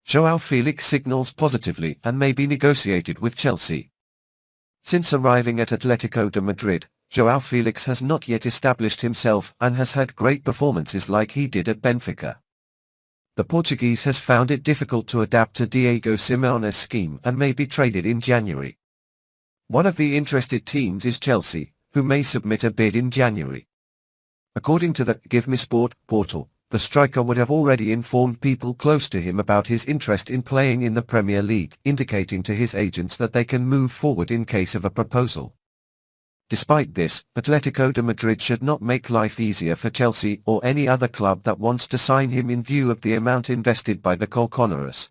João Félix signals positively and may be negotiated with Chelsea. Since arriving at Atlético de Madrid, João Félix has not yet established himself and has had great performances like he did at Benfica. The Portuguese has found it difficult to adapt to Diego Simeone's scheme and may be traded in January. One of the interested teams is Chelsea, who may submit a bid in January. According to the GiveMeSport portal, the striker would have already informed people close to him about his interest in playing in the Premier League, indicating to his agents that they can move forward in case of a proposal. Despite this, Atlético de Madrid should not make life easier for Chelsea or any other club that wants to sign him in view of the amount invested by the colchoneros.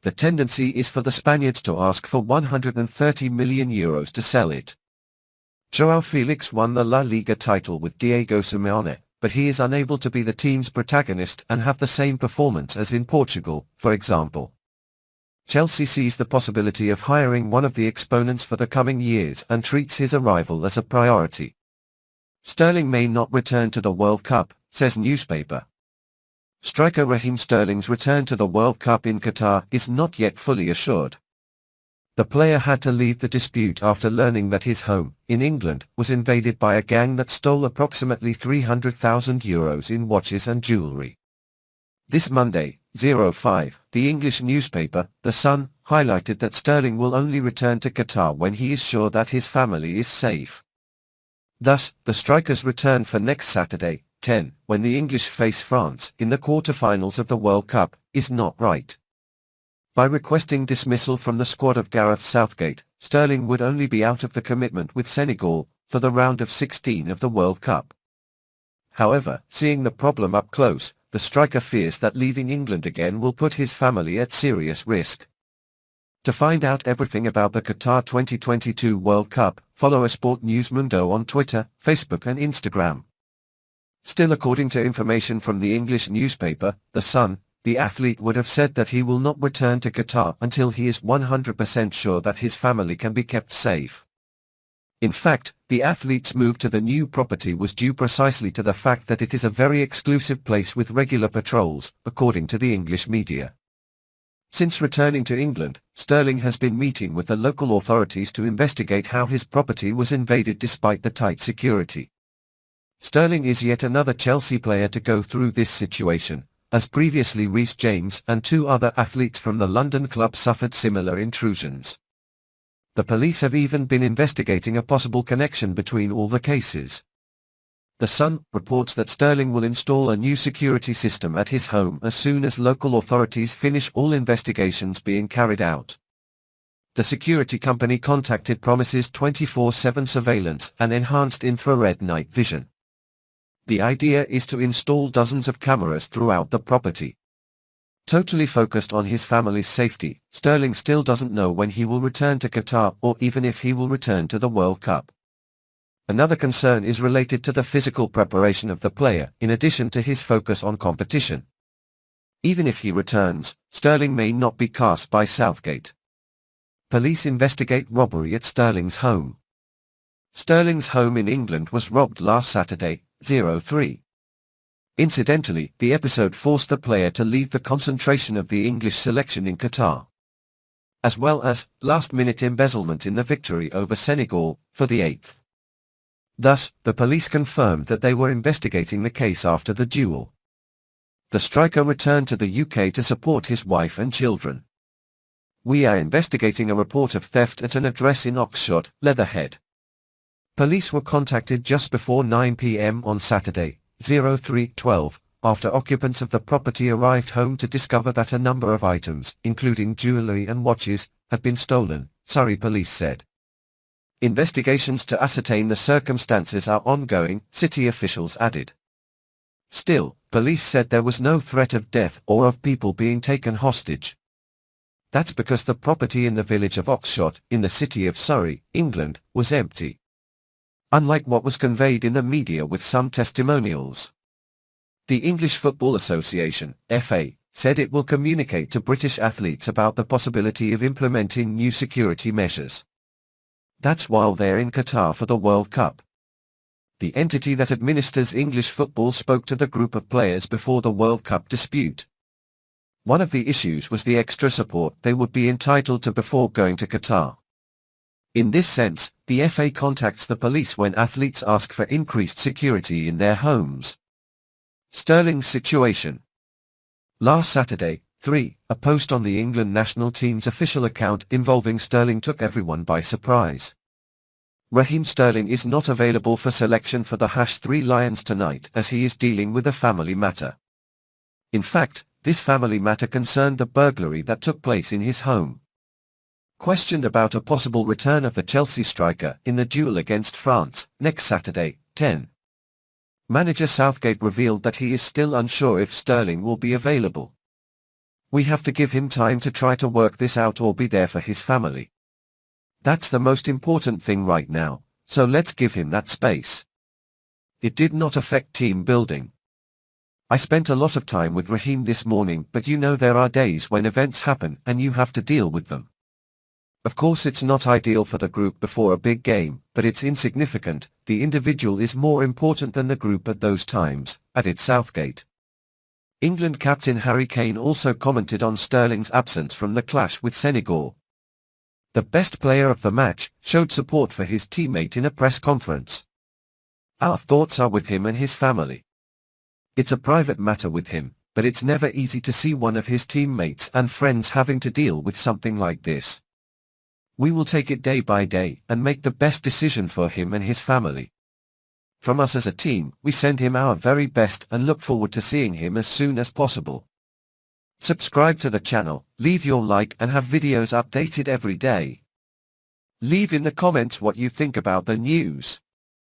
The tendency is for the Spaniards to ask for €130 million to sell it. João Félix won the La Liga title with Diego Simeone, but he is unable to be the team's protagonist and have the same performance as in Portugal, for example. Chelsea sees the possibility of hiring one of the exponents for the coming years and treats his arrival as a priority. Sterling may not return to the World Cup, says newspaper. Striker Raheem Sterling's return to the World Cup in Qatar is not yet fully assured. The player had to leave the dispute after learning that his home, in England, was invaded by a gang that stole approximately €300,000 in watches and jewellery. This Monday, 05, the English newspaper, The Sun, highlighted that Sterling will only return to Qatar when he is sure that his family is safe. Thus, the striker's return for next Saturday, 10, when the English face France in the quarter-finals of the World Cup, is not right. By requesting dismissal from the squad of Gareth Southgate, Sterling would only be out of the commitment with Senegal for the round of 16 of the World Cup. However, seeing the problem up close, the striker fears that leaving England again will put his family at serious risk. To find out everything about the Qatar 2022 World Cup, follow Sport News Mundo on Twitter, Facebook and Instagram. Still, according to information from the English newspaper, The Sun, the athlete would have said that he will not return to Qatar until he is 100% sure that his family can be kept safe. In fact, the athlete's move to the new property was due precisely to the fact that it is a very exclusive place with regular patrols, according to the English media. Since returning to England, Sterling has been meeting with the local authorities to investigate how his property was invaded despite the tight security. Sterling is yet another Chelsea player to go through this situation, as previously Reece James and two other athletes from the London club suffered similar intrusions. The police have even been investigating a possible connection between all the cases. The Sun reports that Sterling will install a new security system at his home as soon as local authorities finish all investigations being carried out. The security company contacted promises 24/7 surveillance and enhanced infrared night vision. The idea is to install dozens of cameras throughout the property. Totally focused on his family's safety, Sterling still doesn't know when he will return to Qatar or even if he will return to the World Cup. Another concern is related to the physical preparation of the player, in addition to his focus on competition. Even if he returns, Sterling may not be cast by Southgate. Police investigate robbery at Sterling's home. Sterling's home in England was robbed last Saturday, 03. Incidentally, the episode forced the player to leave the concentration of the English selection in Qatar, as well as last-minute embezzlement in the victory over Senegal for the 8th. Thus, the police confirmed that they were investigating the case after the duel. The striker returned to the UK to support his wife and children. "We are investigating a report of theft at an address in Oxshott, Leatherhead." Police were contacted just before 9 p.m. on Saturday, 03/12, after occupants of the property arrived home to discover that a number of items, including jewellery and watches, had been stolen, Surrey police said. Investigations to ascertain the circumstances are ongoing, city officials added. Still, police said there was no threat of death or of people being taken hostage. That's because the property in the village of Oxshott, in the city of Surrey, England, was empty. Unlike what was conveyed in the media with some testimonials. The English Football Association, FA, said it will communicate to British athletes about the possibility of implementing new security measures. That's while they're in Qatar for the World Cup. The entity that administers English football spoke to the group of players before the World Cup dispute. One of the issues was the extra support they would be entitled to before going to Qatar. In this sense, the FA contacts the police when athletes ask for increased security in their homes. Sterling's situation. Last Saturday, a post on the England national team's official account involving Sterling took everyone by surprise. Raheem Sterling is not available for selection for the #3 Lions tonight as he is dealing with a family matter. In fact, this family matter concerned the burglary that took place in his home. Questioned about a possible return of the Chelsea striker in the duel against France next Saturday, Manager Southgate revealed that he is still unsure if Sterling will be available. "We have to give him time to try to work this out or be there for his family. That's the most important thing right now, so let's give him that space." It did not affect team building. "I spent a lot of time with Raheem this morning, but you know there are days when events happen and you have to deal with them. Of course it's not ideal for the group before a big game, but it's insignificant. The individual is more important than the group at those times," added Southgate. England captain Harry Kane also commented on Sterling's absence from the clash with Senegal. The best player of the match showed support for his teammate in a press conference. "Our thoughts are with him and his family. It's a private matter with him, but it's never easy to see one of his teammates and friends having to deal with something like this. We will take it day by day and make the best decision for him and his family. From us as a team, we send him our very best and look forward to seeing him as soon as possible." Subscribe to the channel, leave your like and have videos updated every day. Leave in the comments what you think about the news.